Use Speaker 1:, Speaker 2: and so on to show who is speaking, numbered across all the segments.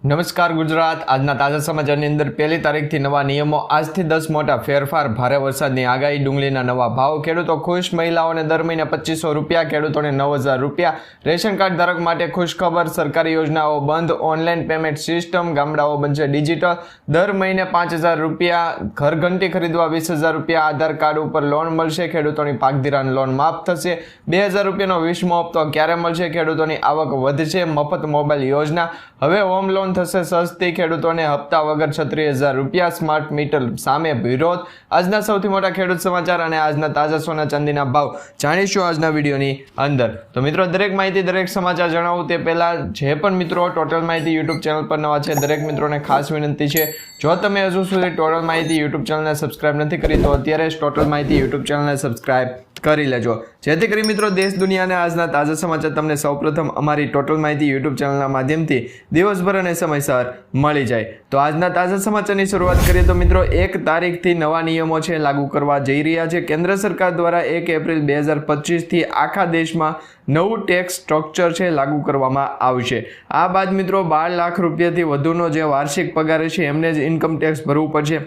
Speaker 1: નમસ્કાર ગુજરાત આજના તાજા સમાચારની અંદર પહેલી તારીખથી નવા નિયમો આજથી 10 મોટા ફેરફાર ભારે વરસાદની આગાહી ડુંગળીના નવા ભાવ ખેડૂતો ખુશ મહિલાઓને દર મહિને 2500 રૂપિયા ખેડૂતોને 9000 રૂપિયા રેશન કાર્ડ ધારક માટે ખુશ ખબર સરકારી યોજનાઓ બંધ ઓનલાઈન પેમેન્ટ સિસ્ટમ ગામડાઓ બનશે ડિજિટલ દર મહિને 5000 રૂપિયા ઘરઘંટી ખરીદવા 20000 રૂપિયા આધાર કાર્ડ ઉપર લોન મળશે ખેડૂતોની પાકધિરાણ લોન માફ થશે 2000 રૂપિયાનો 20મો હપ્તો ક્યારે મળશે ખેડૂતોની આવક વધશે મફત મોબાઈલ યોજના હવે હોમ લોન થશે સસ્તી ખેડૂતોને હપ્તા વગર 36000 રૂપિયા સ્માર્ટ મીટર સામે વિરોધ આજના સૌથી મોટા ખેડૂત સમાચાર અને આજના તાજા સોના ચાંદીના ભાવ જાણીશું આજના વિડીયોની અંદર તો મિત્રો દરેક માહિતી દરેક સમાચાર જણાવું તે પહેલા જે પણ મિત્રો ટોટલ માહિતી યુટ્યુબ ચેનલ પર નવા છે દરેક મિત્રોને ખાસ વિનંતી છે જો તમે હજુ સુધી ટોટલ માહિતી યુટ્યુબ ચેનલને સબસ્ક્રાઇબ નથી કરી તો અત્યારે જ ટોટલ માહિતી યુટ્યુબ ચેનલને સબસ્ક્રાઇબ કરી લેજો જેથી કરી મિત્રો દેશ દુનિયાના આજના તાજા સમાચાર તમને સૌપ્રથમ અમારી ટોટલ માહિતી યુટ્યુબ ચેનલના માધ્યમથી દિવસભર અને સમયસર મળી જાય તો આજના તાજા સમાચારની શરૂઆત કરીએ તો મિત્રો 1 તારીખથી નવા નિયમો છે લાગુ કરવા જઈ રહ્યા છે કેન્દ્ર સરકાર દ્વારા 1 એપ્રિલ 2025 થી આખા દેશમાં નવું ટેક્સ સ્ટ્રક્ચર છે લાગુ કરવામાં આવશે આ બાદ મિત્રો 12 લાખ રૂપિયાથી વધુનો જે વાર્ષિક પગાર છે એમને જ ઇન્કમ ટેક્સ ભરવું પડશે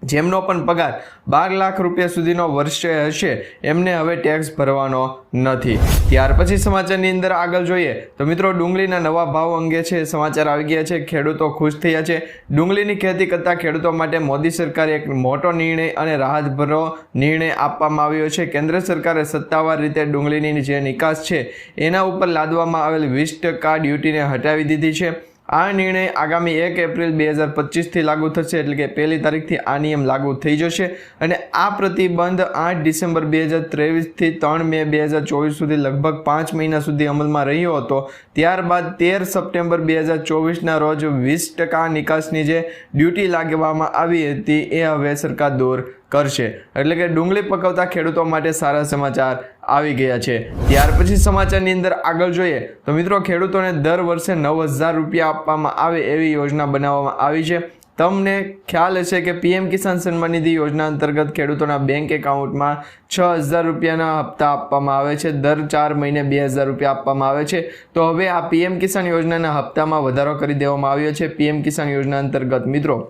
Speaker 1: જેમનો પણ પગાર 12 લાખ રૂપિયા સુધીનો વર્ષે હશે એમને હવે ટેક્સ ભરવાનો નથી ત્યાર પછી સમાચારની અંદર આગળ જોઈએ તો મિત્રો ડુંગળીના નવા ભાવ અંગે છે સમાચાર આવી ગયા છે ખેડૂતો ખુશ થયા છે ડુંગળીની ખેતી કરતા ખેડૂતો માટે મોદી સરકારે એક મોટો નિર્ણય અને રાહતભરો નિર્ણય આપવામાં આવ્યો છે કેન્દ્ર સરકારે સત્તાવાર રીતે ડુંગળીની જે નિકાસ છે એના ઉપર લાદવામાં આવેલ 20% ડ્યુટીને હટાવી દીધી છે આ નિર્ણય આગામી 1 એપ્રિલ 2025 થી લાગુ થશે એટલે કે પહેલી તારીખથી આ નિયમ લાગુ થઈ જશે અને આ પ્રતિબંધ 8 ડિસેમ્બર 2023 થી 3 મે 2024 સુધી લગભગ 5 મહિના સુધી અમલમાં રહ્યો હતો ત્યારબાદ 13 સપ્ટેમ્બર 2024 ના રોજ 20% નિકાસની જે ડ્યુટી લાગવામાં આવી હતી એ હવે સરકાર દૂર કરશે એટલે કે ડુંગળી પકવતા ખેડૂતો માટે સારા સમાચાર આવી ગયા છે ત્યાર પછી સમાચારની અંદર આગળ જોઈએ તો મિત્રો ખેડૂતોને દર વર્ષે 9000 રૂપિયા આપવામાં આવે એવી યોજના બનાવવામાં આવી છે તમને ખ્યાલ હશે કે પીએમ કિસાન સન્માન નિધિ યોજના અંતર્ગત ખેડૂતોના બેંક એકાઉન્ટમાં 6000 રૂપિયાના હપ્તા આપવામાં આવે છે દર 4 મહિને 2000 રૂપિયા આપવામાં આવે છે તો હવે આ પીએમ કિસાન યોજનાના હપ્તામાં વધારો કરી દેવામાં આવ્યો છે પીએમ કિસાન યોજના અંતર્ગત મિત્રો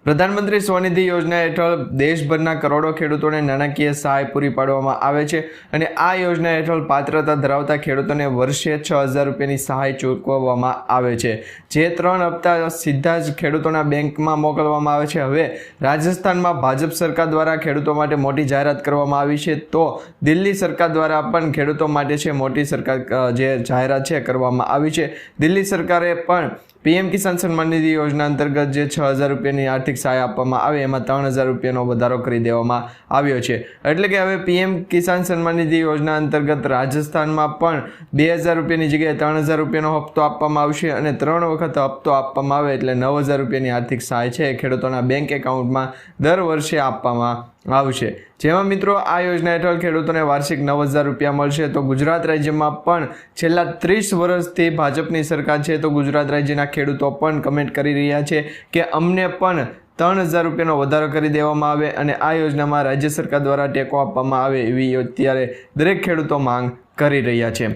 Speaker 1: પ્રધાનમંત્રી સ્વનિધિ યોજના હેઠળ દેશભરના કરોડો ખેડૂતોને નાણાકીય સહાય પૂરી પાડવામાં આવે છે અને આ યોજના હેઠળ પાત્રતા ધરાવતા ખેડૂતોને વર્ષે 6000 રૂપિયાની સહાય ચૂકવવામાં આવે છે જે 3 હપ્તા સીધા જ ખેડૂતોના બેંકમાં મોકલવામાં આવે છે હવે રાજસ્થાનમાં ભાજપ સરકાર દ્વારા ખેડૂતો માટે મોટી જાહેરાત કરવામાં આવી છે તો દિલ્હી સરકાર દ્વારા પણ ખેડૂતો માટે છે મોટી સરકાર જે જાહેરાત છે કરવામાં આવી છે દિલ્હી સરકારે પણ પીએમ કિસાન સન્માન નિધિ યોજના અંતર્ગત જે 6000 રૂપિયાની આર્થિક સહાય આપવામાં આવે એમાં 3000 રૂપિયાનો વધારો કરી દેવામાં આવ્યો છે એટલે કે હવે પીએમ કિસાન સન્માન નિધિ યોજના અંતર્ગત રાજસ્થાનમાં પણ 2000 રૂપિયાની જગ્યાએ 3000 રૂપિયાનો હપ્તો આપવામાં આવશે અને 3 વખત હપ્તો આપવામાં આવે એટલે 9000 રૂપિયાની આર્થિક સહાય છે ખેડૂતોના બેંક એકાઉન્ટમાં દર વર્ષે આપવામાં આવશે જેમાં મિત્રો આ યોજના હેઠળ ખેડૂતોને વાર્ષિક 9000 રૂપિયા મળશે તો ગુજરાત રાજ્યમાં પણ છેલ્લા 30 વર્ષથી ભાજપની સરકાર છે તો ગુજરાત રાજ્યના ખેડૂતો પણ કમેન્ટ કરી રહ્યા છે કે અમને પણ 3000 રૂપિયાનો વધારો કરી દેવામાં આવે અને આ યોજનામાં રાજ્ય સરકાર દ્વારા ટેકો આપવામાં આવે એવી અત્યારે દરેક ખેડૂતો માંગ કરી રહ્યા છે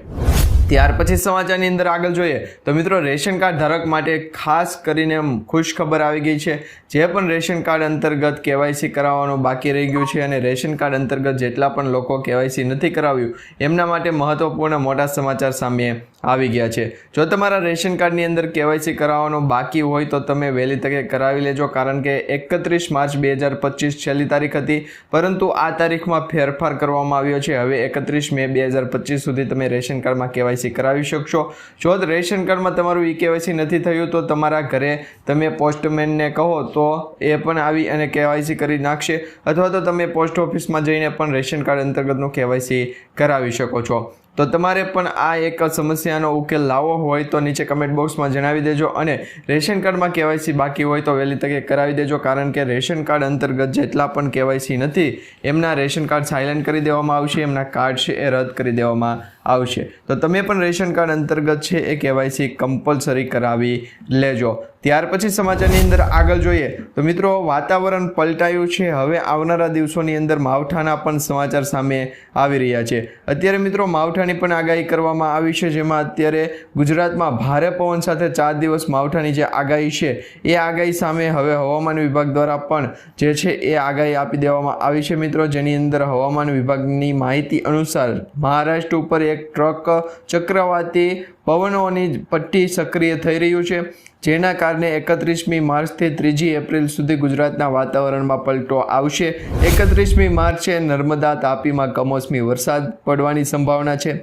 Speaker 1: ત્યાર પછી સમાચારની અંદર આગળ જોઈએ તો મિત્રો રેશન કાર્ડ ધારક માટે ખાસ કરીને ખુશ ખબર આવી ગઈ છે જે પણ રેશન કાર્ડ અંતર્ગત કેવાયસી કરાવવાનું બાકી રહી ગયું છે અને રેશન કાર્ડ અંતર્ગત જેટલા પણ લોકો કેવાયસી નથી કરાવ્યું એમના માટે મહત્વપૂર્ણ મોટા સમાચાર સામે આવી ગયા છે જો તમારા રેશન કાર્ડની અંદર કેવાયસી કરાવવાનું બાકી હોય તો તમે વહેલી તકે કરાવી લેજો કારણ કે 31 માર્ચ 2025 છેલ્લી તારીખ હતી પરંતુ આ તારીખમાં ફેરફાર કરવામાં આવ્યો છે હવે 31 મે 2025 સુધી તમે રેશન કાર્ડમાં કેવાયસી કરાવી શકશો જો રેશન કાર્ડમાં તમારું ઈ કેવાયસી નથી થયું તો તમારા ઘરે તમે પોસ્ટમેનને કહો તો એ પણ આવી અને કેવાયસી કરી નાખશે અથવા તો તમે પોસ્ટ ઓફિસમાં જઈને પણ રેશન કાર્ડ અંતર્ગતનું કેવાયસી કરાવી શકો છો તો તમારે પણ આ એક સમસ્યાનો ઉકેલ લાવવો હોય તો નીચે કમેન્ટ બોક્સમાં જણાવી દેજો અને રેશન કાર્ડમાં કેવાયસી બાકી હોય તો વહેલી તકે કરાવી દેજો કારણ કે રેશન કાર્ડ અંતર્ગત જેટલા પણ કેવાયસી નથી એમના રેશન કાર્ડ સાયલેન્ટ કરી દેવામાં આવશે એમના કાર્ડ છે એ રદ કરી દેવામાં આવશે તો તમે પણ રેશન કાર્ડ અંતર્ગત છે એ કેવાયસી કમ્પલસરી કરાવી લેજો ત્યાર પછી સમાચારની અંદર આગળ જોઈએ તો મિત્રો વાતાવરણ પલટાયું છે હવે આવનારા દિવસોની અંદર માવઠાના પણ સમાચાર સામે આવી રહ્યા છે અત્યારે મિત્રો માવઠા માવઠાની પણ આગાહી કરવામાં આવી છે, જેમાં અત્યારે ગુજરાતમાં ભારે પવન સાથે 4 દિવસ માવઠાની જે આગાહી છે એ આગાહી સામે હવે હવામાન વિભાગ દ્વારા પણ જે છે એ આગાહી આપી દેવામાં આવી છે મિત્રો, જેની અંદર હવામાન વિભાગની માહિતી અનુસાર મહારાષ્ટ્ર ઉપર એક ટ્રક ચક્રવાતી પવનોની પટ્ટી સક્રિય થઈ રહ્યું છે, જેના કારણે 31મી માર્ચથી 3 એપ્રિલ સુધી ગુજરાતના વાતાવરણમાં પલટો આવશે। 31મી માર્ચે નર્મદા તાપીમાં કમોસમી વરસાદ પડવાની સંભાવના છે।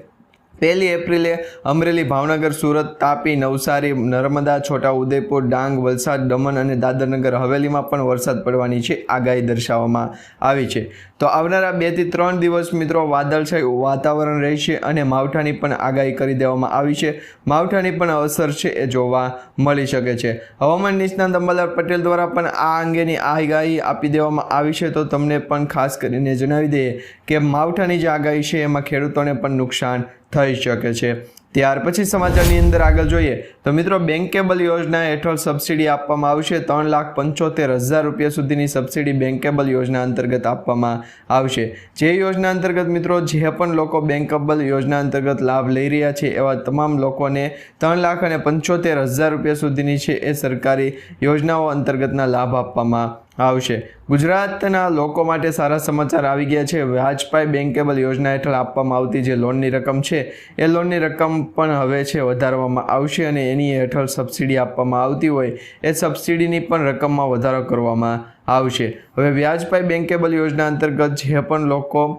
Speaker 1: 1 એપ્રિલે અમરેલી, ભાવનગર, સુરત, તાપી, નવસારી, નર્મદા, છોટાઉદેપુર, ડાંગ, વલસાડ, દમણ અને દાદરનગર હવેલીમાં પણ વરસાદ પડવાની છે આગાહી દર્શાવવામાં આવી છે। તો આવનારા 2 થી 3 દિવસ મિત્રો વાદળછાયું વાતાવરણ રહેશે અને માવઠાની પણ આગાહી કરી દેવામાં આવી છે। માવઠાની પણ અસર છે એ જોવા મળી શકે છે। હવામાન નિષ્ણાત અંબાલાલ પટેલ દ્વારા પણ આ અંગેની આગાહી આપી દેવામાં આવી છે। તો તમને પણ ખાસ કરીને જણાવી દઈએ કે માવઠાની જે આગાહી છે એમાં ખેડૂતોને પણ નુકસાન થઈ શકે છે। ત્યાર પછી સમાચારની અંદર આગળ જોઈએ તો મિત્રો બેંકેબલ યોજના હેઠળ સબસિડી આપવામાં આવશે। 3,75,000 રૂપિયા સુધીની સબસિડી બેંકેબલ યોજના અંતર્ગત આપવામાં આવશે। જે યોજના અંતર્ગત મિત્રો જે પણ લોકો બેંકેબલ યોજના અંતર્ગત લાભ લઈ રહ્યા છે એવા તમામ લોકોને 3,75,000 રૂપિયા સુધીની છે એ સરકારી યોજનાઓ અંતર્ગતના લાભ આપવામાં આવશે। ગુજરાતના લોકો માટે સારા સમાચાર આવી ગયા છે। વાજપાઈ બેંકેબલ યોજના હેઠળ આપવામાં આવતી જે લોનની રકમ છે એ લોનની રકમ પણ હવે છે વધારવામાં આવશે અને એની હેઠળ સબસિડી આપવામાં આવતી હોય એ સબસિડીની પણ રકમમાં વધારો કરવામાં આવશે। હવે વ્યાજપાઈ બેંકેબલ યોજના અંતર્ગત જે પણ લોકો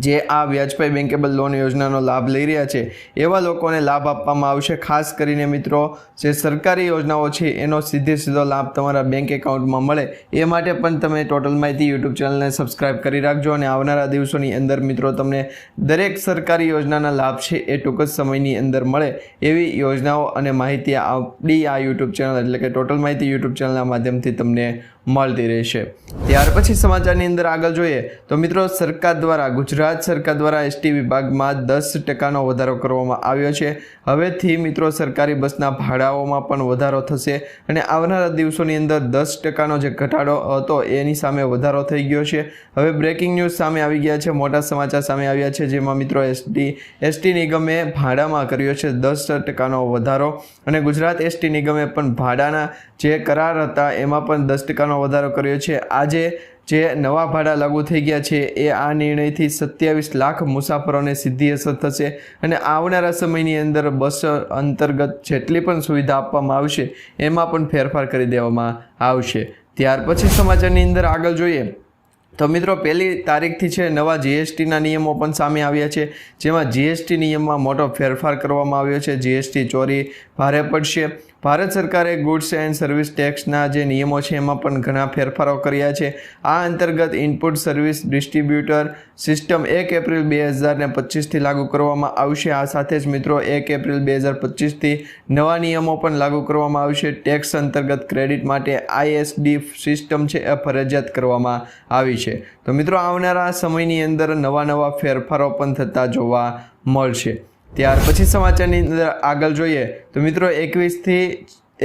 Speaker 1: જે આ વ્યાજપાઈ બેંકેબલ લોન યોજનાનો લાભ લઈ રહ્યા છે એવા લોકોને લાભ આપવામાં આવશે। ખાસ કરીને મિત્રો જે સરકારી યોજનાઓ છે એનો સીધો લાભ તમારા બેંક એકાઉન્ટમાં મળે એ માટે પણ તમે ટોટલ માહિતી યુટ્યુબ ચેનલને સબસ્ક્રાઈબ કરી રાખજો અને આવનારા દિવસોની અંદર મિત્રો તમને દરેક સરકારી યોજનાના લાભ છે એ ટૂંક જ સમયની અંદર મળે એવી યોજનાઓ અને માહિતી આપણી આ યુટ્યુબ ચેનલ એટલે કે ટોટલ માહિતી યુટ્યુબ ચેનલના માધ્યમથી તમને મળતી રહેશે। ત્યાર પછી સમાચારની અંદર આગળ જોઈએ તો મિત્રો સરકાર દ્વારા ગુજરાત સરકાર દ્વારા એસટી વિભાગમાં 10% વધારો કરવામાં આવ્યો છે। હવેથી મિત્રો સરકારી બસના ભાડાઓમાં પણ વધારો થશે અને આવનારા દિવસોની અંદર 10% જે ઘટાડો હતો એની સામે વધારો થઈ ગયો છે। હવે બ્રેકિંગ ન્યૂઝ સામે આવી ગયા છે, મોટા સમાચાર સામે આવ્યા છે, જેમાં મિત્રો એસટી નિગમે ભાડામાં કર્યો છે 10% વધારો અને ગુજરાત એસટી નિગમે પણ ભાડાના જે કરાર હતા એમાં પણ 10% વધારો કર્યો છે। આજે જે નવા ભાડા લાગુ થઈ ગયા છે એ આ નિર્ણયથી 27 લાખ મુસાફરોને સીધી અસર થશે અને આવનારા સમયની અંદર બસ અંતર્ગત જેટલી પણ સુવિધા આપવામાં આવશે એમાં પણ ફેરફાર કરી દેવામાં આવશે। ત્યાર પછી સમાચારની અંદર આગળ જોઈએ તો મિત્રો 1 તારીખથી છે નવા જીએસટીના નિયમો પણ સામે આવ્યા છે, જેમાં જીએસટી નિયમમાં મોટો ફેરફાર કરવામાં આવ્યો છે। જીએસટી ચોરી ભારે પડશે। ભારત સરકારે ગુડ્સ એન્ડ સર્વિસ ટેક્સના જે નિયમો છે એમાં પણ ઘણા ફેરફારો કર્યા છે। આ અંતર્ગત input service distributor system 1 April 2025થી લાગુ કરવામાં આવશે। આ સાથે જ મિત્રો 1 એપ્રિલ 2025થી નવા નિયમો પણ લાગુ કરવામાં આવશે। ટેક્સ અંતર્ગત ક્રેડિટ માટે આઈએસડી સિસ્ટમ છે એ ફરજિયાત કરવામાં આવી છે। તો મિત્રો આવનારા સમયની અંદર નવા ફેરફારો પણ થતા જોવા મળશે। ત્યાર પછી સમાચારની અંદર આગળ જોઈએ તો મિત્રો 21 થી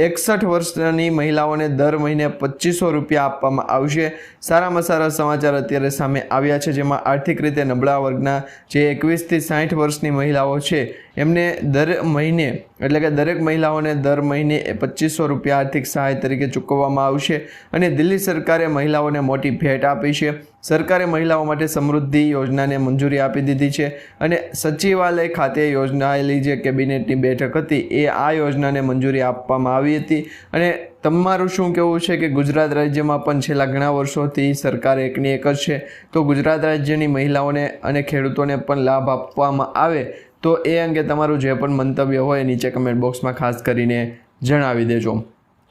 Speaker 1: 61 વર્ષની મહિલાઓને દર મહિને 2500 રૂપિયા આપવામાં આવશે। સારામાં સારા સમાચાર અત્યારે સામે આવ્યા છે, જેમાં આર્થિક રીતે નબળા વર્ગના જે 21 થી 60 વર્ષની મહિલાઓ છે એમને દર મહિને એટલે કે દરેક મહિલાઓને દર મહિને 2500 રૂપિયા આર્થિક સહાય તરીકે ચૂકવવામાં આવશે અને દિલ્હી સરકારે મહિલાઓને મોટી ભેટ આપી છે। સરકારે મહિલાઓ માટે સમૃદ્ધિ યોજનાને મંજૂરી આપી દીધી છે અને સચિવાલય ખાતે યોજાયેલી જે કેબિનેટની બેઠક હતી એ આ યોજનાને મંજૂરી આપવામાં આવી હતી। અને તમારું શું કહેવું છે કે ગુજરાત રાજ્યમાં પણ છેલ્લા ઘણા વર્ષોથી સરકાર એકની એક જ છે, તો ગુજરાત રાજ્યની મહિલાઓને અને ખેડૂતોને પણ લાભ આપવામાં આવે તો એ અંગે તમારું જે પણ મંતવ્ય હોય નીચે કમેન્ટ બોક્સમાં ખાસ કરીને જણાવી દેજો।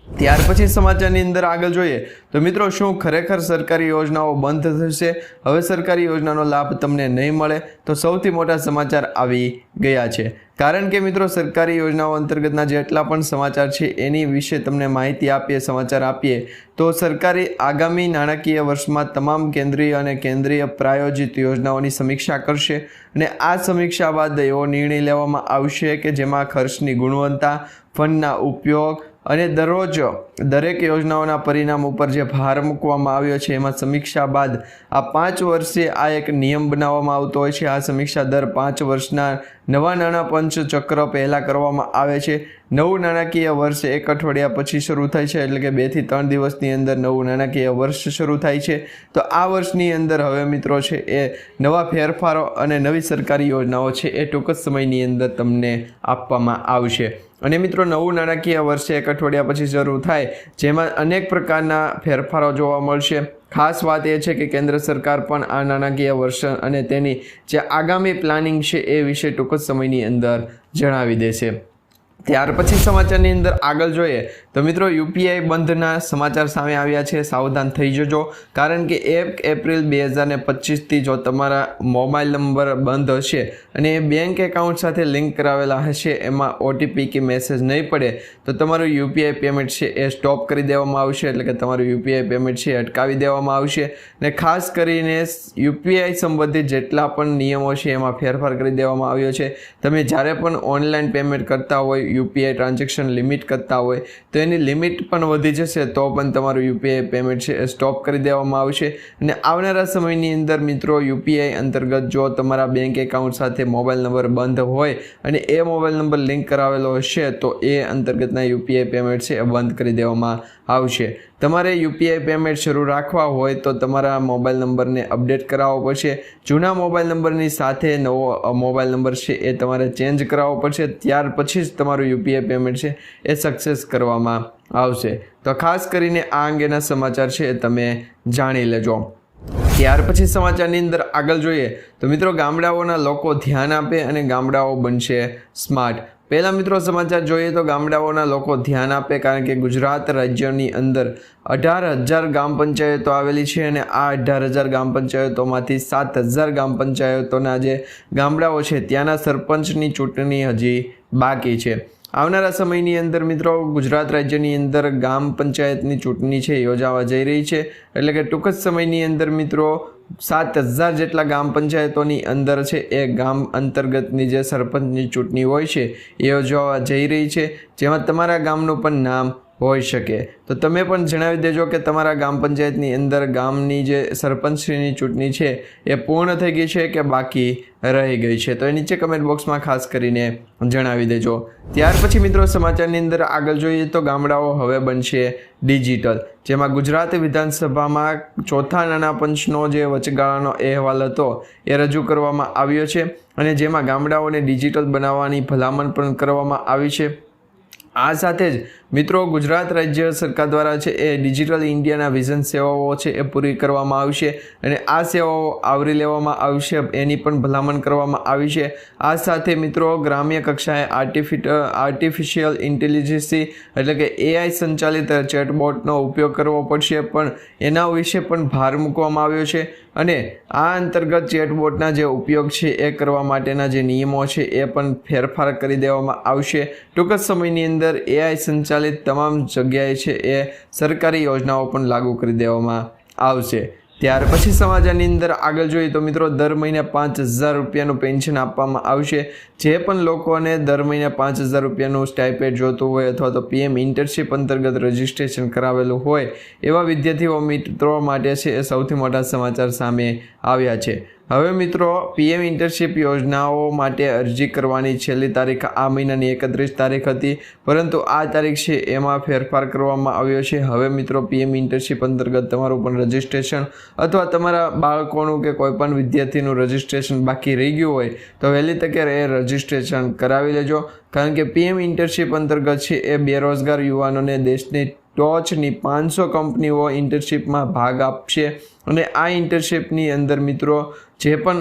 Speaker 1: ત્યાર પછી સમાચારની અંદર આગળ જોઈએ તો મિત્રો શું ખરેખર સરકારી યોજનાઓ બંધ થશે? હવે સરકારી યોજનાનો લાભ તમને નહીં મળે? તો સૌથી મોટા સમાચાર આવી ગયા છે, કારણ કે મિત્રો સરકારી યોજનાઓ અંતર્ગતના જેટલા પણ સમાચાર છે એની વિશે તમને માહિતી આપીએ, સમાચાર આપીએ તો સરકારી આગામી નાણાકીય વર્ષમાં તમામ કેન્દ્રીય અને કેન્દ્રીય પ્રાયોજિત યોજનાઓની સમીક્ષા કરશે અને આ સમીક્ષા બાદ એવો નિર્ણય લેવામાં આવશે કે જેમાં ખર્ચની ગુણવત્તા, ફંડના ઉપયોગ અને દરરોજ દરેક યોજનાઓના પરિણામ ઉપર જે ભાર મૂકવામાં આવ્યો છે એમાં સમીક્ષા બાદ આ 5 વર્ષે આ એક નિયમ બનાવવામાં આવતો હોય છે. આ સમીક્ષા દર 5 વર્ષના નવા નાણાં પંચ ચક્ર પહેલાં કરવામાં આવે છે. નવું નાણાકીય વર્ષ 1 અઠવાડિયા પછી શરૂ થાય છે, એટલે કે 2 થી 3 દિવસની અંદર નવું નાણાકીય વર્ષ શરૂ થાય છે. તો આ વર્ષની અંદર હવે મિત્રો છે એ નવા ફેરફારો અને નવી સરકારી યોજનાઓ છે એ ટૂંક જ સમયની અંદર તમને આપવામાં આવશે. અને મિત્રો નવું નાણાકીય વર્ષ 1 અઠવાડિયા પછી શરૂ થાય, જેમાં અનેક પ્રકારના ફેરફારો જોવા મળશે. ખાસ વાત એ છે કે કેન્દ્ર સરકાર પણ આ નાણાકીય વર્ષ અને તેની જે આગામી પ્લાનિંગ છે એ વિશે ટૂંક જ સમયની અંદર જણાવી દેશે. ત્યાર પછી સમાચારની અંદર આગળ જોઈએ તો મિત્રો યુપીઆઈ બંધના સમાચાર સામે આવ્યા છે. સાવધાન થઈ જજો, કારણ કે 1 એપ્રિલ 2025થી જો તમારા મોબાઈલ નંબર બંધ હશે અને એ બેંક એકાઉન્ટ સાથે લિંક કરાવેલા હશે, એમાં ઓટીપી કે મેસેજ નહીં પડે તો તમારું યુપીઆઈ પેમેન્ટ છે એ સ્ટોપ કરી દેવામાં આવશે, એટલે કે તમારું યુપીઆઈ પેમેન્ટ છે એ અટકાવી દેવામાં આવશે. અને ખાસ કરીને યુપીઆઈ સંબંધિત જેટલા પણ નિયમો છે એમાં ફેરફાર કરી દેવામાં આવ્યો છે. તમે જ્યારે પણ ઓનલાઈન પેમેન્ટ કરતા હોય, યુપીઆઈ ટ્રાન્ઝેક્શન લિમિટ કરતા હોય તો એની લિમિટ પણ વધી જશે તો પણ તમારું યુપીઆઈ પેમેન્ટ છે એ સ્ટોપ કરી દેવામાં આવશે. અને આવનારા સમયની અંદર મિત્રો યુપીઆઈ અંતર્ગત જો તમારા બેંક એકાઉન્ટ સાથે મોબાઈલ નંબર બંધ હોય અને એ મોબાઈલ નંબર લિંક કરાવેલો હશે તો એ અંતર્ગતના યુપીઆઈ પેમેન્ટ છે એ બંધ કરી દેવામાં આવશે. તમારે યુપીઆઈ પેમેન્ટ શરૂ રાખવા હોય તો તમારા મોબાઈલ નંબરને અપડેટ કરાવવો પડશે. જૂના મોબાઈલ નંબરની સાથે નવો મોબાઈલ નંબર છે એ તમારે ચેન્જ કરાવવો પડશે. ત્યાર પછી જ તમારું યુપીઆઈ પેમેન્ટ છે એ સક્સેસ કરવામાં આવશે. તો ખાસ કરીને આ અંગેના સમાચાર છે એ તમે જાણી લેજો. ત્યાર પછી સમાચારની અંદર આગળ જોઈએ તો મિત્રો ગામડાઓના લોકો ધ્યાન આપે અને ગામડાઓ બનશે સ્માર્ટ. પહેલાં મિત્રો સમાચાર જોઈએ તો ગામડાઓના લોકો ધ્યાન આપે, કારણ કે ગુજરાત રાજ્યની અંદર 18,000 ગ્રામ પંચાયતો આવેલી છે અને આ 18,000 ગ્રામ પંચાયતોમાંથી 7,000 ગ્રામ પંચાયતોના જે ગામડાઓ છે ત્યાંના સરપંચની ચૂંટણી હજી બાકી છે. આવનારા સમયની અંદર મિત્રો ગુજરાત રાજ્યની અંદર ગ્રામ પંચાયતની ચૂંટણી છે યોજાવા જઈ રહી છે, એટલે કે ટૂંક જ સમયની અંદર મિત્રો 7,000 જેટલા ગ્રામ પંચાયતોની અંદર છે એ ગામ અંતર્ગતની જે સરપંચની ચૂંટણી હોય છે એ યોજાવા જઈ રહી છે, જેમાં તમારા ગામનું પણ નામ હોઈ શકે. તો તમે પણ જણાવી દેજો કે તમારા ગ્રામ પંચાયતની અંદર ગામની જે સરપંચની ચૂંટણી છે એ પૂર્ણ થઈ ગઈ છે કે બાકી રહી ગઈ છે. તો એ નીચે કમેન્ટ બોક્સમાં ખાસ કરીને જણાવી દેજો. ત્યાર પછી મિત્રો સમાચારની અંદર આગળ જોઈએ તો ગામડાઓ હવે બનશે ડિજિટલ, જેમાં ગુજરાત વિધાનસભામાં ચોથા નાણા પંચનો જે વચગાળાનો અહેવાલ હતો એ રજૂ કરવામાં આવ્યો છે અને જેમાં ગામડાઓને ડિજિટલ બનાવવાની ભલામણ પણ કરવામાં આવી છે. આ સાથે જ મિત્રો ગુજરાત રાજ્ય સરકાર દ્વારા છે એ ડિજિટલ ઇન્ડિયાના વિઝન સેવાઓ છે એ પૂરી કરવામાં આવશે અને આ સેવાઓ આવરી લેવામાં આવશે, એની પણ ભલામણ કરવામાં આવી છે. આ સાથે મિત્રો ગ્રામ્ય કક્ષાએ આર્ટિફિશિયલ ઇન્ટેલિજન્સ એટલે કે એઆઈ સંચાલિત ચેટબોટનો ઉપયોગ કરવો પડશે, પણ એના વિશે પણ ભાર મૂકવામાં આવ્યો છે. અને આ અંતર્ગત ચેટબોટના જે ઉપયોગ છે એ કરવા માટેના જે નિયમો છે એ પણ ફેરફાર કરી દેવામાં આવશે. ટૂંક જ સમયની અંદર એઆઈ સંચાલિત તમામ જગ્યાએ છે એ સરકારી યોજનાઓ પણ લાગુ કરી દેવામાં આવશે. ત્યાર પછી સમાચારની અંદર આગળ જોઈએ તો મિત્રો દર મહિને 5,000 રૂપિયાનું પેન્શન આપવામાં આવશે. જે પણ લોકોને દર મહિને 5,000 રૂપિયાનું સ્ટાઇપેન્ડ જોતું હોય અથવા તો પીએમ ઇન્ટર્નશીપ અંતર્ગત રજિસ્ટ્રેશન કરાવેલું હોય એવા વિદ્યાર્થીઓ મિત્રો માટે છે એ સૌથી મોટા સમાચાર સામે આવ્યા છે. હવે મિત્રો પીએમ ઇન્ટર્નશીપ યોજનાઓ માટે અરજી કરવાની છેલ્લી તારીખ આ મહિનાની 31 તારીખ હતી, પરંતુ આ તારીખ છે એમાં ફેરફાર કરવામાં આવ્યો છે. હવે મિત્રો પીએમ ઇન્ટર્નશીપ અંતર્ગત તમારું પણ રજિસ્ટ્રેશન અથવા તમારા બાળકોનું કે કોઈ પણ વિદ્યાર્થીનું રજિસ્ટ્રેશન બાકી રહી ગયું હોય તો વહેલી તકે એ રજિસ્ટ્રેશન કરાવી લેજો, કારણ કે પીએમ ઇન્ટર્નશીપ અંતર્ગત છે એ બેરોજગાર યુવાનોને દેશની ટોચની 500 કંપનીઓ ઇન્ટર્નશીપમાં ભાગ આપશે અને આ ઇન્ટર્નશીપની અંદર મિત્રો જે પણ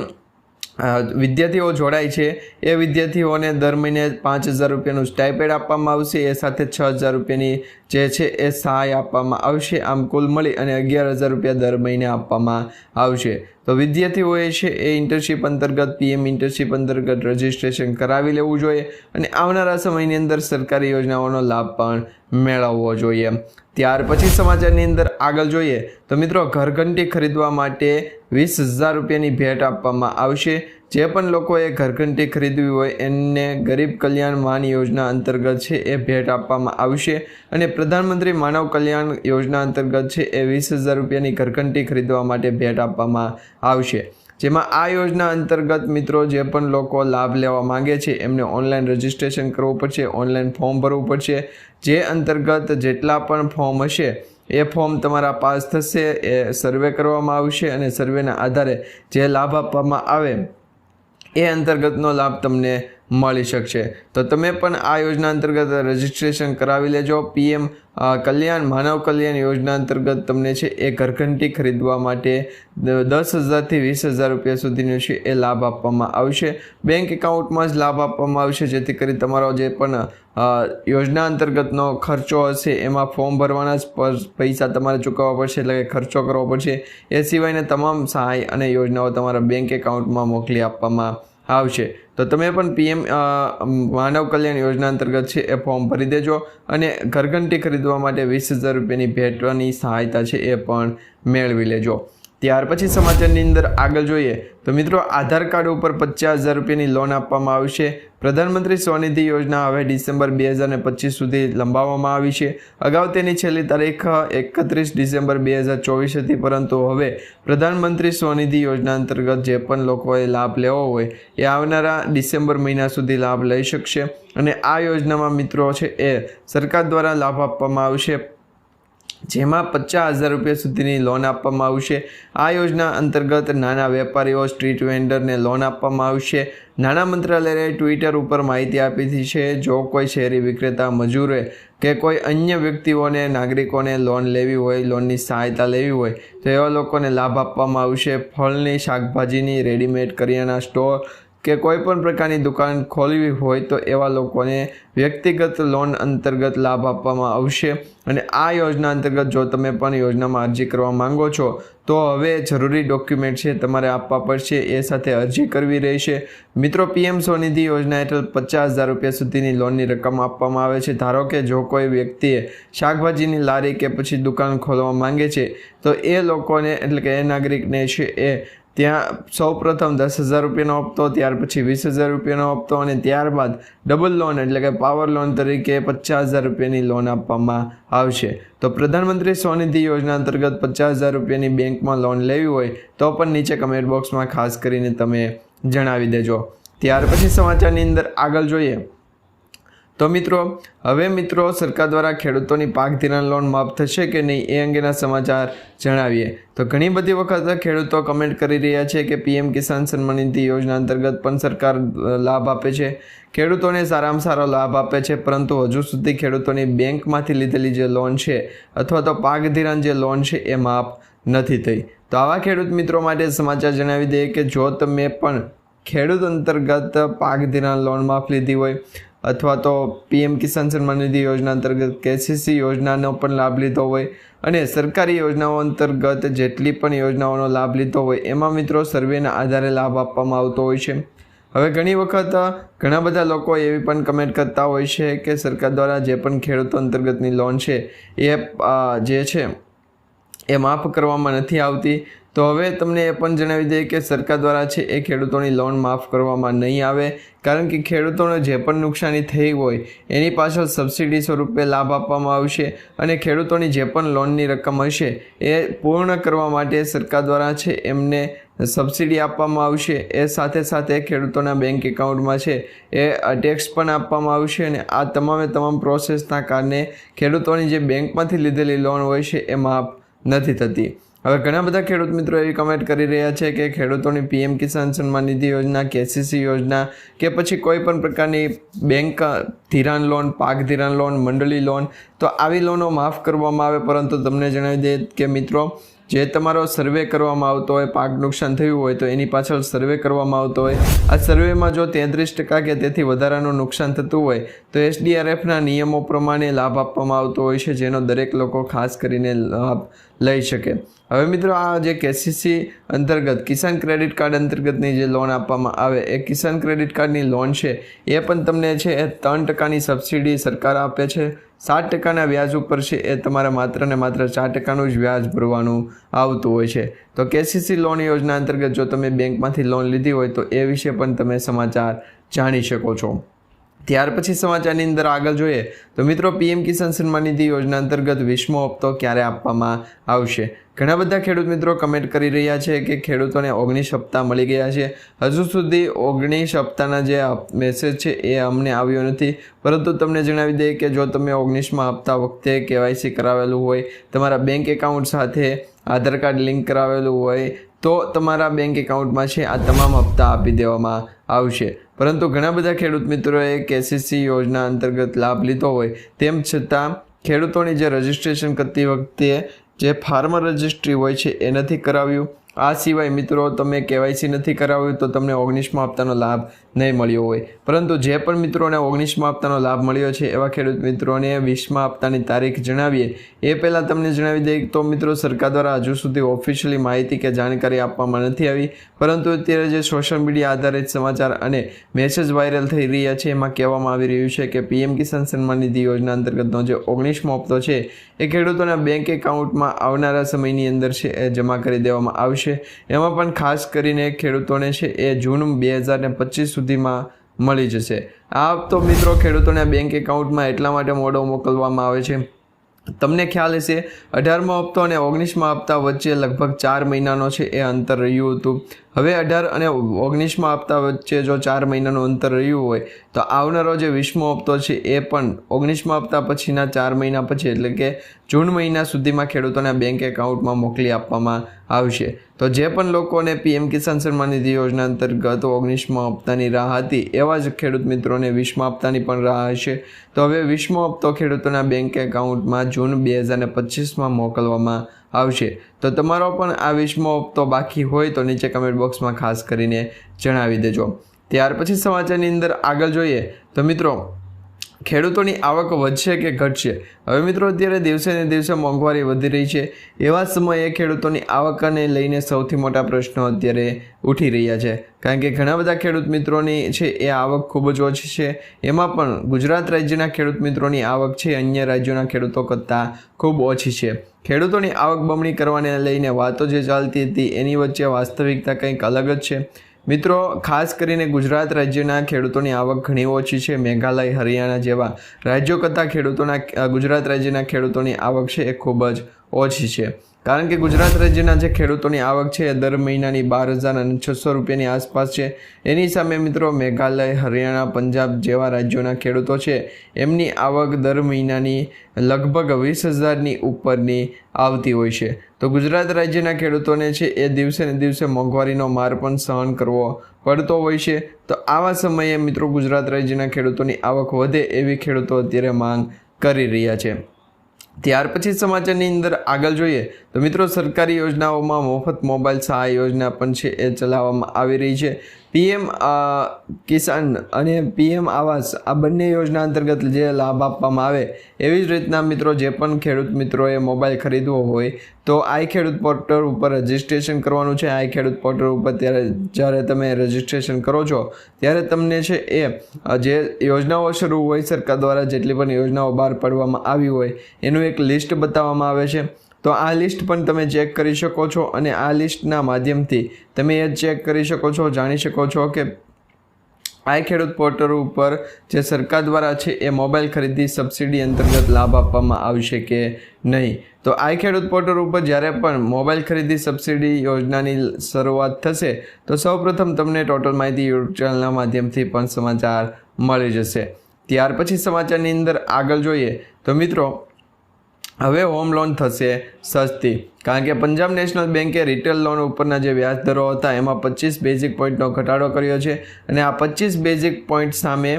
Speaker 1: વિદ્યાર્થીઓ જોડાય છે એ વિદ્યાર્થીઓને દર મહિને 5,000 રૂપિયાનું સ્ટાઇપેન્ડ આપવામાં આવશે, એ સાથે 6,000 રૂપિયાની જે છે એ સહાય આપવામાં આવશે. આમ કુલ મળી અને 11,000 રૂપિયા દર મહિને આપવામાં આવશે. તો વિદ્યાર્થીઓએ છે એ ઇન્ટર્નશીપ અંતર્ગત પીએમ ઇન્ટર્નશીપ અંતર્ગત રજિસ્ટ્રેશન કરાવી લેવું જોઈએ અને આવનારા સમયની અંદર સરકારી યોજનાઓનો લાભ પણ મેળવવો જોઈએ. ત્યાર પછી સમાચારની અંદર આગળ જોઈએ તો મિત્રો ઘરઘંટી ખરીદવા માટે 20,000 રૂપિયાની ભેટ આપવામાં આવશે, જે પણ લોકોએ ઘરઘંટી ખરીદવી હોય એને ગરીબ કલ્યાણ માન યોજના અંતર્ગત છે એ ભેટ આપવામાં આવશે અને પ્રધાનમંત્રી માનવ કલ્યાણ યોજના અંતર્ગત છે એ 20,000 રૂપિયાની ઘરઘંટી ખરીદવા માટે ભેટ આપવામાં આવશે। જેમાં આ યોજના અંતર્ગત મિત્રો જે પણ લોકો લાભ લેવા માંગે છે એમને ઓનલાઈન રજિસ્ટ્રેશન કરવું પડશે, ઓનલાઈન ફોર્મ ભરવું પડશે। જે અંતર્ગત જેટલા પણ ફોર્મ હશે એ ફોર્મ તમારા પાસ થશે, એ સર્વે કરવામાં આવશે અને સર્વેના આધારે જે લાભ આપવામાં આવે એ અંતર્ગતનો લાભ તમને મળી શકશે। તો તમે પણ આ યોજના અંતર્ગત રજિસ્ટ્રેશન કરાવી લેજો। પીએમ કલ્યાણ માનવ કલ્યાણ યોજના અંતર્ગત તમને છે એ ઘરઘંટી ખરીદવા માટે 10,000થી 20,000 રૂપિયા સુધીનો છે એ લાભ આપવામાં આવશે। બેંક એકાઉન્ટમાં જ લાભ આપવામાં આવશે, જેથી કરી તમારો જે પણ યોજના અંતર્ગતનો ખર્ચો હશે એમાં ફોર્મ ભરવાના જ પૈસા તમારે ચૂકવવા પડશે, એટલે કે ખર્ચો કરવો પડશે। એ સિવાયના તમામ સહાય અને યોજનાઓ તમારા બેંક એકાઉન્ટમાં મોકલી આપવામાં આવશે। તો તમે પણ પીએમ માનવ કલ્યાણ યોજના અંતર્ગત છે એ ફોર્મ ભરી દેજો અને ઘરઘંટી ખરીદવા માટે 20,000 રૂપિયાની ભેટની સહાયતા છે એ પણ મેળવી લેજો। ત્યાર પછી સમાચારની અંદર આગળ જોઈએ તો મિત્રો આધાર કાર્ડ ઉપર 50,000 રૂપિયાની લોન આપવામાં આવશે। પ્રધાનમંત્રી સ્વનિધિ યોજના હવે ડિસેમ્બર 2025 સુધી લંબાવવામાં આવી છે। અગાઉ તેની છેલ્લી તારીખ 31 ડિસેમ્બર 2024 હતી, પરંતુ હવે પ્રધાનમંત્રી સ્વનિધિ યોજના અંતર્ગત જે પણ લોકોએ લાભ લેવો હોય એ આવનારા ડિસેમ્બર મહિના સુધી લાભ લઈ શકશે અને આ યોજનામાં મિત્રો છે એ સરકાર દ્વારા લાભ આપવામાં આવશે, જેમાં 50,000 રૂપિયા સુધીની લોન આપવામાં આવશે। આ યોજના અંતર્ગત નાના વેપારીઓ, સ્ટ્રીટ વેન્ડરને લોન આપવામાં આવશે। નાણાં મંત્રાલયે ટ્વિટર ઉપર માહિતી આપી છે, જો કોઈ શહેરી વિક્રેતા, મજૂરે કે કોઈ અન્ય વ્યક્તિઓને, નાગરિકોને લોન લેવી હોય, લોનની સહાયતા લેવી હોય તો એવા લોકોને લાભ આપવામાં આવશે। ફળની, શાકભાજીની, રેડીમેડ કરિયાણા સ્ટોર કે કોઈ પણ પ્રકારની દુકાન ખોલવી હોય તો એવા લોકોને વ્યક્તિગત લોન અંતર્ગત લાભ આપવામાં આવશે। અને આ યોજના અંતર્ગત જો તમે પણ યોજનામાં અરજી કરવા માંગો છો તો હવે જરૂરી ડોક્યુમેન્ટ છે તમારે આપવા પડશે, એ સાથે અરજી કરવી રહેશે। મિત્રો પીએમ સ્વનિધિ યોજના હેઠળ 50,000 રૂપિયા સુધીની લોનની રકમ આપવામાં આવે છે। ધારો કે જો કોઈ વ્યક્તિએ શાકભાજીની લારી કે પછી દુકાન ખોલવા માંગે છે તો એ લોકોને, એટલે કે એ નાગરિકને છે એ ત્યાં સૌપ્રથમ 10,000 રૂપિયાનો હપ્તો, ત્યાર પછી 20,000 રૂપિયાનો હપ્તો અને ત્યારબાદ ડબલ લોન એટલે કે પાવર લોન તરીકે 50,000 રૂપિયાની લોન આપવામાં આવશે। તો પ્રધાનમંત્રી સ્વનિધિ યોજના અંતર્ગત 50,000 રૂપિયાની બેંકમાં લોન લેવી હોય તો પણ નીચે કમેન્ટ બોક્સમાં ખાસ કરીને તમે જણાવી દેજો। ત્યાર પછી સમાચારની અંદર આગળ જોઈએ તો મિત્રો હવે મિત્રો સરકાર દ્વારા ખેડૂતોની પાક ધિરાણ લોન માફ થશે કે નહીં એ અંગેના સમાચાર જણાવીએ તો ઘણી બધી વખત ખેડૂતો કમેન્ટ કરી રહ્યા છે કે પીએમ કિસાન સન્માન નિધિ યોજના અંતર્ગત પણ સરકાર લાભ આપે છે, ખેડૂતોને સારામાં સારો લાભ આપે છે, પરંતુ હજુ સુધી ખેડૂતોની બેંકમાંથી લીધેલી જે લોન છે અથવા તો પાક ધિરાણ જે લોન છે એ માફ નથી થઈ। તો આવા ખેડૂત મિત્રો માટે સમાચાર જણાવી દઈએ કે જો તમે પણ ખેડૂત અંતર્ગત પાક ધિરાણ લોન માફ લીધી હોય અથવા તો પીએમ કિસાન સન્માન નિધિ યોજના અંતર્ગત કેસીસી યોજનાનો પણ લાભ લીધો હોય અને સરકારી યોજનાઓ અંતર્ગત જેટલી પણ યોજનાઓનો લાભ લીધો હોય એમાં મિત્રો સર્વેના આધારે લાભ આપવામાં આવતો હોય છે। હવે ઘણી વખત ઘણા બધા લોકો એવી પણ કમેન્ટ કરતા હોય છે કે સરકાર દ્વારા જે પણ ખેડૂતો અંતર્ગતની લોન છે એ જે છે એ માફ કરવામાં નથી આવતી। તો હવે તમને એ પણ જણાવી દઈએ કે સરકાર દ્વારા છે એ ખેડૂતોની લોન માફ કરવામાં નહીં આવે, કારણ કે ખેડૂતોને જે પણ નુકસાની થઈ હોય એની પાછળ સબસિડી સ્વરૂપે લાભ આપવામાં આવશે અને ખેડૂતોની જે પણ લોનની રકમ હશે એ પૂર્ણ કરવા માટે સરકાર દ્વારા છે એમને સબસિડી આપવામાં આવશે। એ સાથે સાથે ખેડૂતોના બેંક એકાઉન્ટમાં છે એ ટેક્સ પણ આપવામાં આવશે અને આ તમામ પ્રોસેસના કારણે ખેડૂતોની જે બેંકમાંથી લીધેલી લોન હોય છે એ માફ નથી થતી। હવે ઘણા બધા ખેડૂત મિત્રો એવી કમેન્ટ કરી રહ્યા છે કે ખેડૂતોની પીએમ કિસાન સન્માન નિધિ યોજના, કેસીસી યોજના કે પછી કોઈ પણ પ્રકારની બેંક ધિરાણ લોન, પાક ધિરાણ લોન, મંડળી લોન, તો આવી લોનો માફ કરવામાં આવે, પરંતુ તમને જણાવી દઈએ કે મિત્રો જે તમારો સર્વે કરવામાં આવતો હોય, પાક નુકસાન થયું હોય તો એની પાછળ સર્વે કરવામાં આવતો હોય, આ સર્વેમાં જો 33% કે તેથી વધારાનું નુકસાન થતું હોય તો એસડીઆરએફના નિયમો પ્રમાણે લાભ આપવામાં આવતો હોય છે, જેનો દરેક લોકો ખાસ કરીને લાભ લઈ શકે। હવે મિત્રો આ જે કેસીસી અંતર્ગત કિસાન ક્રેડિટ કાર્ડ અંતર્ગતની જે લોન આપવામાં આવે એ કિસાન ક્રેડિટ કાર્ડની લોન છે એ પણ તમને છે એ 3%ની સબસિડી સરકાર આપે છે। 7% વ્યાજ ઉપર છે એ તમારે માત્ર ને માત્ર 4% જ વ્યાજ ભરવાનું આવતું હોય છે. તો KCC લોન યોજના અંતર્ગત જો તમે બેંકમાંથી લોન લીધી હોય તો એ વિશે પણ તમે સમાચાર જાણી શકો છો. ત્યાર પછી સમાચારની અંદર આગળ જોઈએ તો મિત્રો PM કિસાન સન્માન નિધિ યોજના અંતર્ગત 20મો હપ્તો ક્યારે આપવામાં આવશે. ઘણા બધા ખેડૂત મિત્રો કમેન્ટ કરી રહ્યા છે કે ખેડૂતોને 19 હપ્તા મળી ગયા છે. હજુ સુધી 19 હપ્તાના જે મેસેજ છે એ અમને આવ્યો નથી, પરંતુ તમને જણાવી દઈએ કે જો તમે 19મા હપ્તા વખતે KYC કરાવેલું હોય, તમારા બેંક એકાઉન્ટ સાથે આધાર કાર્ડ લિંક કરાવેલું હોય તો તમારા બેંક એકાઉન્ટમાં છે આ તમામ હપ્તા આપી દેવામાં આવશે. પરંતુ ઘણા બધા ખેડૂત મિત્રોએ KCC યોજના અંતર્ગત લાભ લીધો હોય તેમ છતાં ખેડૂતોની જે રજિસ્ટ્રેશન કરતી વખતે જે ફાર્મર રજિસ્ટ્રી હોય છે એ નથી કરાવ્યું. આ સિવાય મિત્રો તમે KYC નથી કરાવ્યું તો તમને 19મા હપ્તાનો લાભ નહીં મળ્યો હોય. પરંતુ જે પણ મિત્રોને 19મા હપ્તાનો લાભ મળ્યો છે એવા ખેડૂત મિત્રોને 20મા હપ્તાની તારીખ જણાવીએ એ પહેલાં તમને જણાવી દઈએ તો મિત્રો સરકાર દ્વારા હજુ સુધી ઓફિશિયલી માહિતી કે જાણકારી આપવામાં નથી આવી, પરંતુ અત્યારે જે સોશિયલ મીડિયા આધારિત સમાચાર અને મેસેજ વાયરલ થઈ રહ્યા છે એમાં કહેવામાં આવી રહ્યું છે કે PM કિસાન સન્માન નિધિ યોજના અંતર્ગતનો જે 19મો હપ્તો છે એ ખેડૂતોના બેંક એકાઉન્ટમાં આવનારા સમયની અંદર છે એ જમા કરી દેવામાં આવશે. એમાં પણ ખાસ કરીને ખેડૂતોને છે એ જૂન 2025 સુધીમાં મળી જશે. આ હપ્તો મિત્રો ખેડૂતોના બેંક એકાઉન્ટમાં એટલા માટે મોડો મોકલવામાં આવે છે, તમને ખ્યાલ હશે 18મો હપ્તો અને 19મા હપ્તા વચ્ચે લગભગ 4 મહિનાનો છે એ અંતર રહ્યું હતું. હવે 18 અને 19મા હપ્તા વચ્ચે જો 4 મહિનાનું અંતર રહ્યું હોય તો આવનારો જે 20મો હપ્તો છે એ પણ 19મા હપ્તા પછીના 4 મહિના પછી એટલે કે જૂન મહિના સુધીમાં ખેડૂતોના બેંક એકાઉન્ટમાં મોકલી આપવામાં આવશે. તો જે પણ લોકોને PM કિસાન સન્માન નિધિ યોજના અંતર્ગત 19મા હપ્તાની રાહ હતી એવા જ ખેડૂત મિત્રોને 20મા હપ્તાની પણ રાહ હશે. તો હવે 20મો હપ્તો ખેડૂતોના બેંક એકાઉન્ટમાં જૂન 2025માં મોકલવામાં આવશે. તો તમારો પણ આ 20મો હપ્તો બાકી હોય તો નીચે કમેન્ટ બોક્સમાં ખાસ કરીને જણાવી દેજો. ત્યાર પછી સમાચારની અંદર આગળ જોઈએ તો મિત્રો ખેડૂતોની આવક વધશે કે ઘટશે? હવે મિત્રો અત્યારે દિવસે ને દિવસે મોંઘવારી વધી રહી છે, એવા સમયે ખેડૂતોની આવકને લઈને સૌથી મોટા પ્રશ્નો અત્યારે ઉઠી રહ્યા છે. કારણ કે ઘણા બધા ખેડૂત મિત્રોની છે એ આવક ખૂબ જ ઓછી છે. એમાં પણ ગુજરાત રાજ્યના ખેડૂત મિત્રોની આવક છે અન્ય રાજ્યોના ખેડૂતો કરતાં ખૂબ ઓછી છે. ખેડૂતોની આવક બમણી કરવાને લઈને વાતો જે ચાલતી હતી એની વચ્ચે વાસ્તવિકતા કંઈક અલગ જ છે. મિત્રો ખાસ કરીને ગુજરાત રાજ્યના ખેડૂતોની આવક ઘણી ઓછી છે. મેઘાલય, હરિયાણા જેવા રાજ્યો કરતાં ગુજરાત રાજ્યના ખેડૂતોની આવક છે એ ખૂબ જ ઓછી છે. કારણ કે ગુજરાત રાજ્યના જે ખેડૂતોની આવક છે એ દર મહિનાની 12,600 રૂપિયાની આસપાસ છે. એની સામે મિત્રો મેઘાલય, હરિયાણા, પંજાબ જેવા રાજ્યોના ખેડૂતો છે એમની આવક દર મહિનાની લગભગ 20,000ની ઉપરની આવતી હોય છે. તો ગુજરાત રાજ્યના ખેડૂતોને છે એ દિવસે ને દિવસે મોંઘવારીનો માર પણ સહન કરવો પડતો હોય છે. તો આવા સમયે મિત્રો ગુજરાત રાજ્યના ખેડૂતોની આવક વધે એવી ખેડૂતો અત્યારે માંગ કરી રહ્યા છે. ત્યાર પછી સમાચારની અંદર આગળ જોઈએ તો મિત્રો સરકારી યોજનાઓમાં મફત મોબાઈલ સહાય યોજના પણ છે એ ચલાવવામાં આવી રહી છે. PM કિસાન અને PM આવાસ આ બંને યોજના અંતર્ગત જે લાભ આપવામાં આવે એવી જ રીતના મિત્રો જે પણ ખેડૂત મિત્રોએ મોબાઈલ ખરીદવો હોય તો આઈ ખેડૂત પોર્ટલ ઉપર રજિસ્ટ્રેશન કરવાનું છે. આઈ ખેડૂત પોર્ટલ ઉપર જ્યારે તમે રજિસ્ટ્રેશન કરો છો ત્યારે તમને છે એ જે યોજનાઓ શરૂ હોય સરકાર દ્વારા જેટલી પણ યોજનાઓ બહાર પાડવામાં આવી હોય એનું એક લિસ્ટ બતાવવામાં આવે છે. તો આ લિસ્ટ પણ તમે ચેક કરી શકો છો અને આ લિસ્ટના માધ્યમથી તમે એ ચેક કરી શકો છો, જાણી શકો છો કે આઈ ખેડૂત પોર્ટલ ઉપર જે સરકાર દ્વારા છે એ મોબાઈલ ખરીદી સબસિડી અંતર્ગત લાભ આપવામાં આવશે કે નહીં. તો આઈ ખેડૂત પોર્ટલ ઉપર જ્યારે પણ મોબાઈલ ખરીદી સબસિડી યોજનાની શરૂઆત થશે તો સૌપ્રથમ તમને ટોટલ માહિતી યુટ્યુબ ચેનલના માધ્યમથી પણ સમાચાર મળી જશે. ત્યાર પછી સમાચારની અંદર આગળ જોઈએ તો મિત્રો હવે હોમ લોન થશે સસ્તી. કારણ કે પંજાબ નેશનલ બેન્કે રિટેલ લોન ઉપરના જે વ્યાજ દરો હતા એમાં 25 બેઝિક પોઈન્ટનો ઘટાડો કર્યો છે અને આ 25 બેઝિક પોઈન્ટ સામે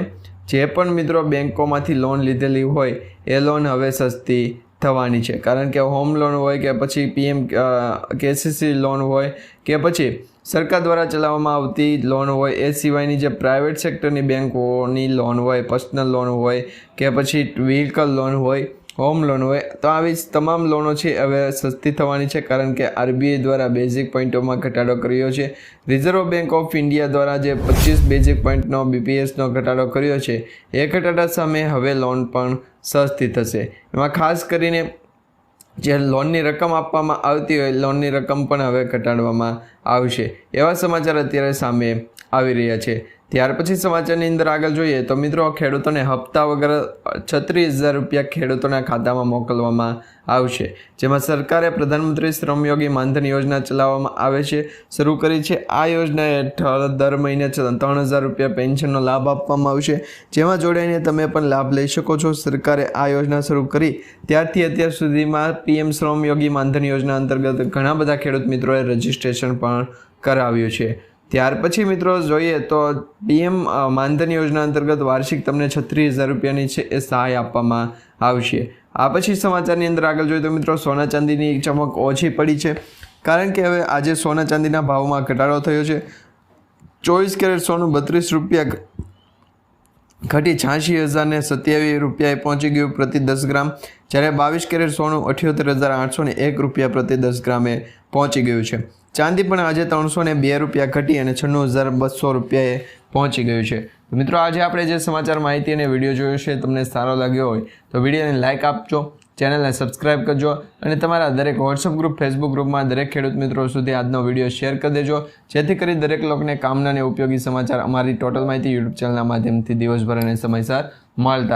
Speaker 1: જે પણ મિત્રો બેન્કોમાંથી લોન લીધેલી હોય એ લોન હવે સસ્તી થવાની છે. કારણ કે હોમ લોન હોય કે પછી PM KCC લોન હોય કે પછી સરકાર દ્વારા ચલાવવામાં આવતી લોન હોય એ સિવાયની જે પ્રાઇવેટ સેક્ટરની બેન્કોની લોન હોય, પર્સનલ લોન હોય કે પછી વ્હીકલ લોન હોય, હોમ લોન હોય, તો આવી તમામ લોનો છે હવે સસ્તી થવાની છે. કારણ કે RBI દ્વારા બેઝિક પોઈન્ટોમાં ઘટાડો કર્યો છે. રિઝર્વ બેંક ઓફ ઇન્ડિયા દ્વારા જે 25 બેઝિક પોઈન્ટનો BPSનો ઘટાડો કર્યો છે એ ઘટાડા સામે હવે લોન પણ સસ્તી થશે. એમાં ખાસ કરીને જે લોનની રકમ આપવામાં આવતી હોય લોનની રકમ પણ હવે ઘટાડવામાં આવશે, એવા સમાચાર અત્યારે સામે આવી રહ્યા છે. ત્યાર પછી સમાચારની અંદર આગળ જોઈએ તો મિત્રો ખેડૂતોને હપ્તા વગર 36,000 રૂપિયા ખેડૂતોના ખાતામાં મોકલવામાં આવશે. જેમાં સરકારે પ્રધાનમંત્રી શ્રમયોગી માનધન યોજના ચલાવવામાં આવે છે શરૂ કરી છે. આ યોજના હેઠળ દર મહિને 3,000 રૂપિયા પેન્શનનો લાભ આપવામાં આવશે, જેમાં જોડાઈને તમે પણ લાભ લઈ શકો છો. સરકારે આ યોજના શરૂ કરી ત્યારથી અત્યાર સુધીમાં પીએમ શ્રમયોગી માનધન યોજના અંતર્ગત ઘણા બધા ખેડૂત મિત્રોએ રજીસ્ટ્રેશન પણ કરાવ્યું છે. ત્યાર પછી મિત્રો જોઈએ તો પીએમ માનધન યોજના અંતર્ગત વાર્ષિક તમને 36,000 રૂપિયાની છે એ સહાય આપવામાં આવશે. આ પછી સમાચારની અંદર આગળ જોઈએ તો મિત્રો સોના ચાંદીની ચમક ઓછી પડી છે, કારણ કે હવે આજે સોના ચાંદીના ભાવમાં ઘટાડો થયો છે. 24 કેરેટ સોનું 32 રૂપિયા ઘટી 86,027 રૂપિયાએ પહોંચી ગયું પ્રતિ 10 ગ્રામ, જ્યારે 22 કેરેટ સોનું 78,801 રૂપિયા પ્રતિ 10 ગ્રામે પહોંચી ગયું છે. ચાંદી પણ આજે 302 રૂપિયા ઘટી અને 96,200 રૂપિયાએ પહોંચી ગયું છે. તો મિત્રો આજે આપણે જે સમાચાર માહિતી અને વિડીયો જોયો છે તમને સારો લાગ્યો હોય તો વિડીયોને લાઇક આપજો, ચેનલને સબસ્ક્રાઇબ કરજો અને તમારા દરેક વોટ્સઅપ ગ્રુપ, ફેસબુક ગ્રુપમાં દરેક ખેડૂત મિત્રો સુધી આજનો વિડીયો શેર કરી દેજો, જેથી કરી દરેક લોકોને કામના અને ઉપયોગી સમાચાર અમારી ટોટલ માહિતી યુટ્યુબ ચેનલના માધ્યમથી દિવસભર અને સમયસર મળતા